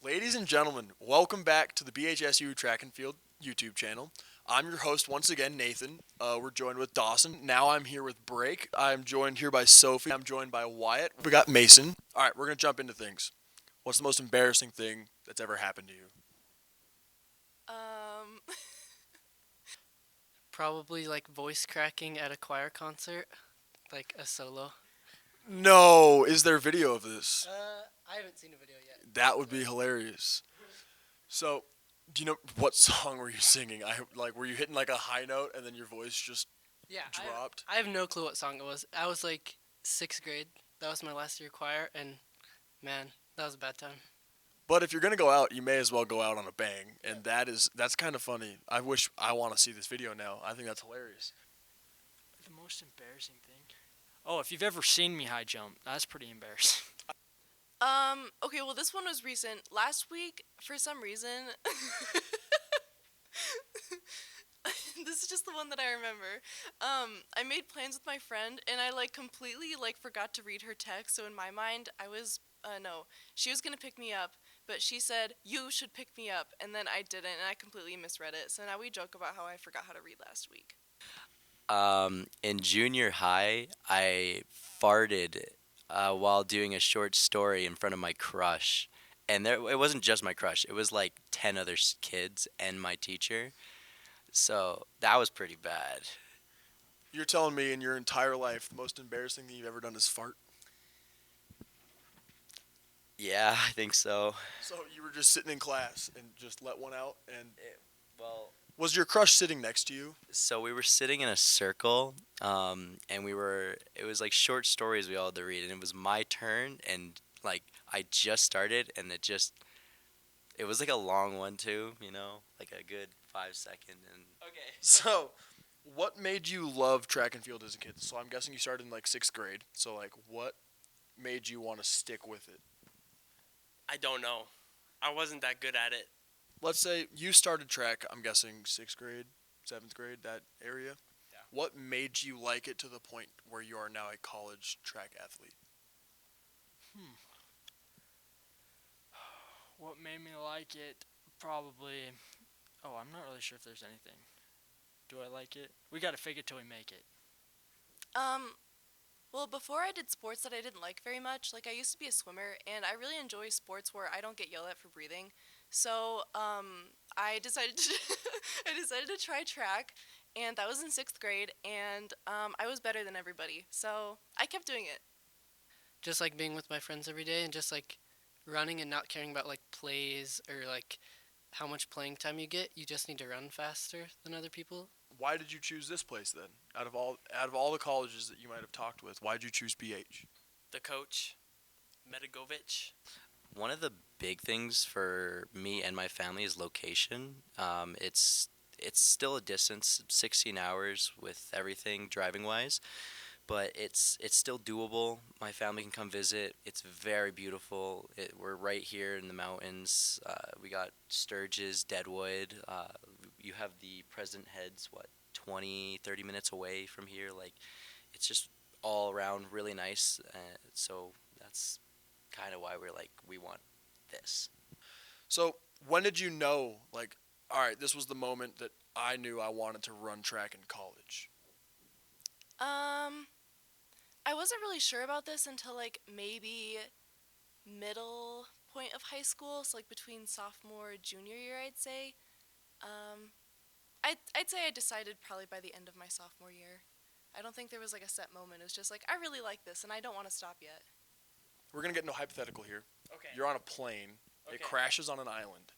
Ladies and gentlemen, welcome back to the BHSU Track and Field YouTube channel. I'm your host once again, Nathan. We're joined with Dawson. Now I'm here with Brake. I'm joined here by Sophie. I'm joined by Wyatt. We got Mason. All right, we're going to jump into things. What's the most embarrassing thing that's ever happened to you? Um, Probably like voice cracking at a choir concert, like a solo. No, is there video of this? I haven't seen a video yet. That would be hilarious. So, do you know what song were you singing? Were you hitting like a high note and then your voice just Yeah, dropped? I have no clue what song it was. I was like 6th grade. That was my last year choir, and man, that was a bad time. But if you're gonna go out, you may as well go out on a bang, and that's kind of funny. I want to see this video now. I think that's hilarious. The most embarrassing thing? Oh, if you've ever seen me high jump, that's pretty embarrassing. okay, well, this one was recent. Last week, for some reason, this is just the one that I remember. I made plans with my friend, and I, completely, forgot to read her text, so in my mind, no, she was gonna pick me up, but she said, "You should pick me up," and then I didn't, and I completely misread it, so now we joke about how I forgot how to read last week. In junior high, I farted while doing a short story in front of my crush. And it wasn't just my crush. It was like 10 other kids and my teacher. So that was pretty bad. You're telling me in your entire life, the most embarrassing thing you've ever done is fart? Yeah, I think so. So you were just sitting in class and just let one out, and Well, was your crush sitting next to you? so we were sitting in a circle, and it was like short stories we all had to read, and it was my turn, and like I just started, and it was like a long one too, like a good 5 second, and Okay. So, what made you love track and field as a kid? So I'm guessing you started in like 6th grade. So what made you want to stick with it? I don't know. I wasn't that good at it. Let's say you started track, I'm guessing 6th grade, 7th grade, that area. Yeah. What made you like it to the point where you are now a college track athlete? What made me like it? Probably. Oh, I'm not really sure if there's anything. Do I like it? We gotta fake it till we make it. Well, before I did sports that I didn't like very much, I used to be a swimmer, and I really enjoy sports where I don't get yelled at for breathing. So, I decided to I decided to try track, and that was in 6th grade, and I was better than everybody. So, I kept doing it. Just like being with my friends every day and just like running and not caring about like plays or like how much playing time you get. You just need to run faster than other people. Why did you choose this place then? Out of all the colleges that you might have talked with, why did you choose BH? The coach, Medigovich. one of the big things for me and my family is location. It's still a distance, 16 hours with everything driving wise, but it's still doable. My family can come visit. It's very beautiful. We're right here in the mountains. We got Sturgis, Deadwood. You have the President Heads, 20, 30 minutes away from here. It's just all around really nice. So that's kind of why we want this. So when did you know, all right, this was the moment that I knew I wanted to run track in college? I wasn't really sure about this until maybe middle point of high school, so between sophomore junior year, I'd say. I'd say I decided probably by the end of my sophomore year. I don't think there was a set moment. It was just I really like this and I don't want to stop yet. We're going to get into a hypothetical here. Okay. You're on a plane. It Okay. crashes on an island.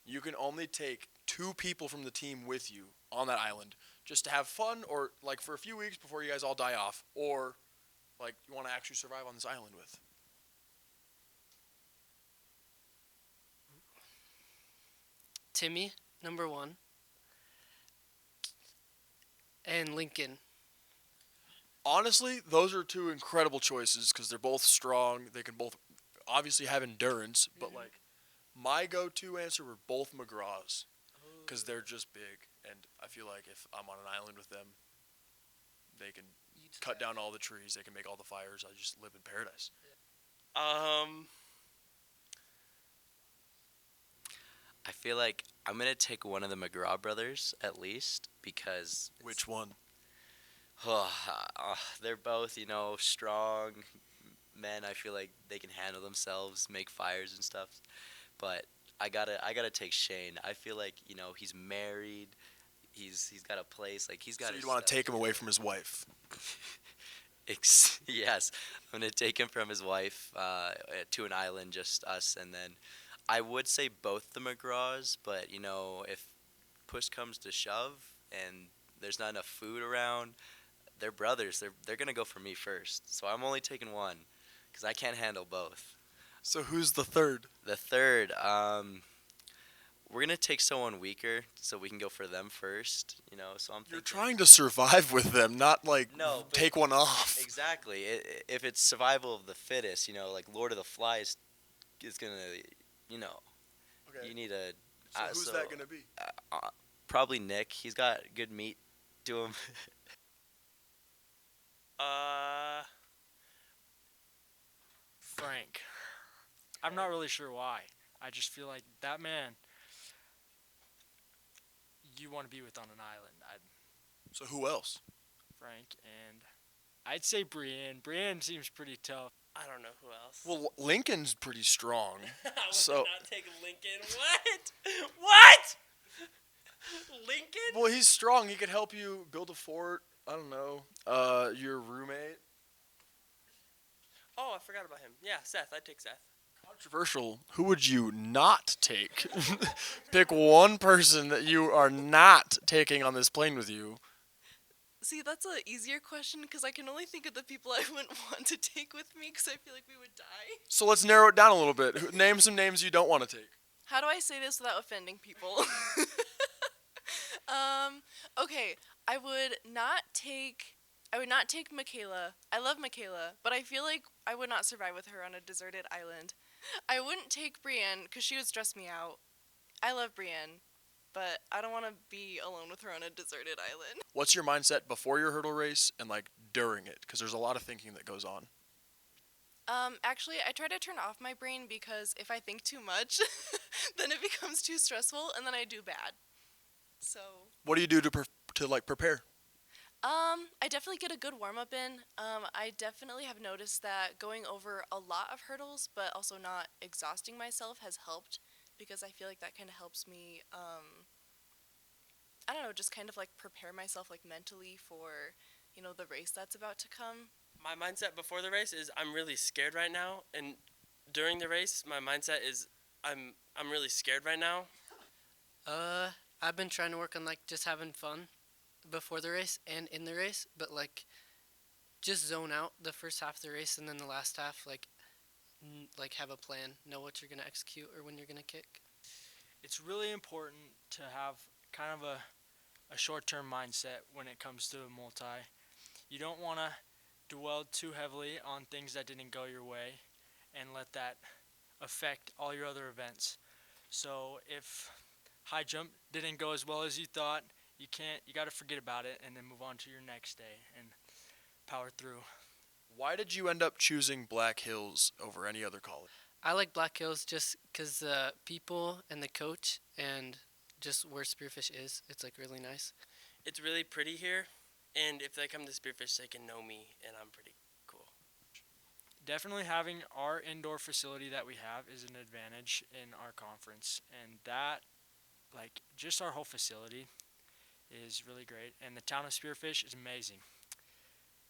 You can only take 2 people from the team with you on that island just to have fun or for a few weeks before you guys all die off, or you want to actually survive on this island with. Timmy, number 1. And Lincoln. Honestly, those are 2 incredible choices because they're both strong. They can both obviously have endurance, but my go-to answer were both McGraws because they're just big, and I feel like if I'm on an island with them, they can cut down all the trees, they can make all the fires. I just live in paradise. feel like I'm gonna take one of the McGraw brothers at least because Which one? they're both strong men. I feel like they can handle themselves, make fires and stuff. But I gotta take Shane. I feel like he's married. He's got a place. Like he's got. So his you'd want to stuff take him away together. from his wife. Yes, I'm gonna take him from his wife to an island, just us, and then I would say both the McGraws, but if push comes to shove and there's not enough food around, they're brothers. They're gonna go for me first. So I'm only taking one, because I can't handle both. So who's the third? The third, we're gonna take someone weaker, so we can go for them first. So I'm thinking. You're trying to survive with them, not like No, but- take one off. Exactly. If it's survival of the fittest, like Lord of the Flies is gonna, Okay. you need a. So who's that gonna be? Probably Nick. He's got good meat to him. Frank. I'm not really sure why. I just feel like that man you want to be with on an island. So who else? Frank, and I'd say Brienne. Brienne seems pretty tough. I don't know who else. Well, Lincoln's pretty strong. I would so- not take Lincoln. What? What? Lincoln? Well, he's strong. He could help you build a fort. I don't know. Your roommate. Oh, I forgot about him. Yeah, Seth. I'd take Seth. Controversial. Who would you not take? Pick one person that you are not taking on this plane with you. See, that's an easier question because I can only think of the people I wouldn't want to take with me because I feel like we would die. So let's narrow it down a little bit. Name some names you don't want to take. How do I say this without offending people? Okay, I would not take Michaela. I love Michaela, but I feel like I would not survive with her on a deserted island. I wouldn't take Brienne because she would stress me out. I love Brienne, but I don't want to be alone with her on a deserted island. What's your mindset before your hurdle race and like during it? Because there's a lot of thinking that goes on. Actually, I try to turn off my brain because if I think too much, then it becomes too stressful and then I do bad. So. What do you do to prepare? I definitely get a good warm-up in. I definitely have noticed that going over a lot of hurdles, but also not exhausting myself has helped because I feel like that kind of helps me, I don't know, just kind of like prepare myself like mentally for, the race that's about to come. My mindset before the race is I'm really scared right now, and during the race, my mindset is I'm really scared right now. I've been trying to work on like just having fun before the race and in the race, but like just zone out the first half of the race and then the last half like have a plan, know what you're going to execute or when you're going to kick. It's really important to have kind of a short-term mindset when it comes to a multi. You don't want to dwell too heavily on things that didn't go your way and let that affect all your other events. So if high jump didn't go as well as you thought, you got to forget about it and then move on to your next day and power through. Why did you end up choosing Black Hills over any other college? I like Black Hills just because the people and the coach and just where Spearfish is, it's like really nice. It's really pretty here, and if they come to Spearfish, they can know me, and I'm pretty cool. Definitely having our indoor facility that we have is an advantage in our conference, and that, like, just our whole facility is really great, and the town of Spearfish is amazing.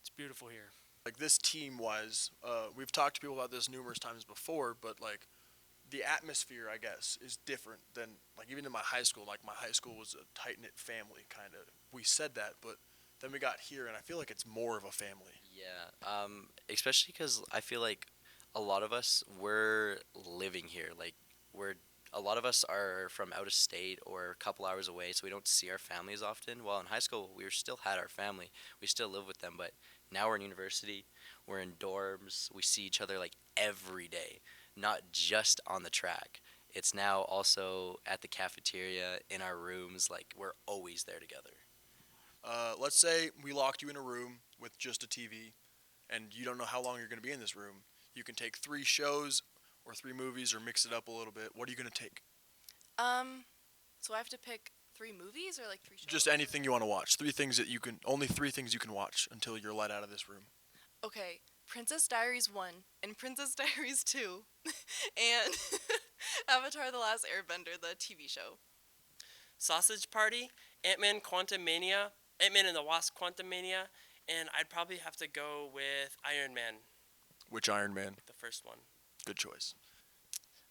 It's beautiful here. Like this team-wise, we've talked to people about this numerous times before, but like the atmosphere, I guess, is different than like even in my high school. Like my high school was a tight-knit family, kind of. We said that, but then we got here, and I feel like it's more of a family. Yeah, especially because I feel like a lot of us, we're living here. Like, a lot of us are from out of state or a couple hours away, so we don't see our families often. While in high school, we still had our family. We still live with them, but now we're in university. We're in dorms. We see each other, like, every day, not just on the track. It's now also at the cafeteria, in our rooms. Like, we're always there together. Let's say we locked you in a room with just a TV, and you don't know how long you're going to be in this room. You can take 3 shows or 3 movies or mix it up a little bit. What are you going to take? So I have to pick 3 movies or like 3 shows? Just anything you want to watch. Only 3 things you can watch until you're let out of this room. Okay, Princess Diaries 1 and Princess Diaries 2 and Avatar: The Last Airbender, the TV show. Sausage Party, Ant-Man and the Wasp: Quantumania, and I'd probably have to go with Iron Man, Which Iron Man? the first one. Good choice.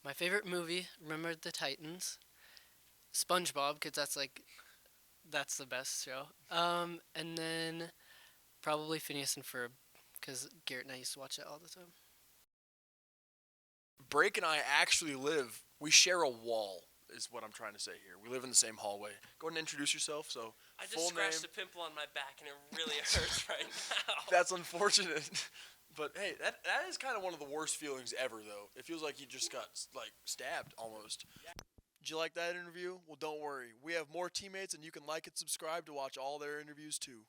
My favorite movie, Remember the Titans. SpongeBob, because that's the best show. And then probably Phineas and Ferb, because Garrett and I used to watch it all the time. Brake and I actually we share a wall, is what I'm trying to say here. We live in the same hallway. Go ahead and introduce yourself. So, I just full scratched name. a pimple on my back and it really hurts right now. That's unfortunate. But hey, that is kind of one of the worst feelings ever, though. It feels like you just got stabbed almost. Did you like that interview? Well, don't worry. We have more teammates, and you can like and subscribe to watch all their interviews too.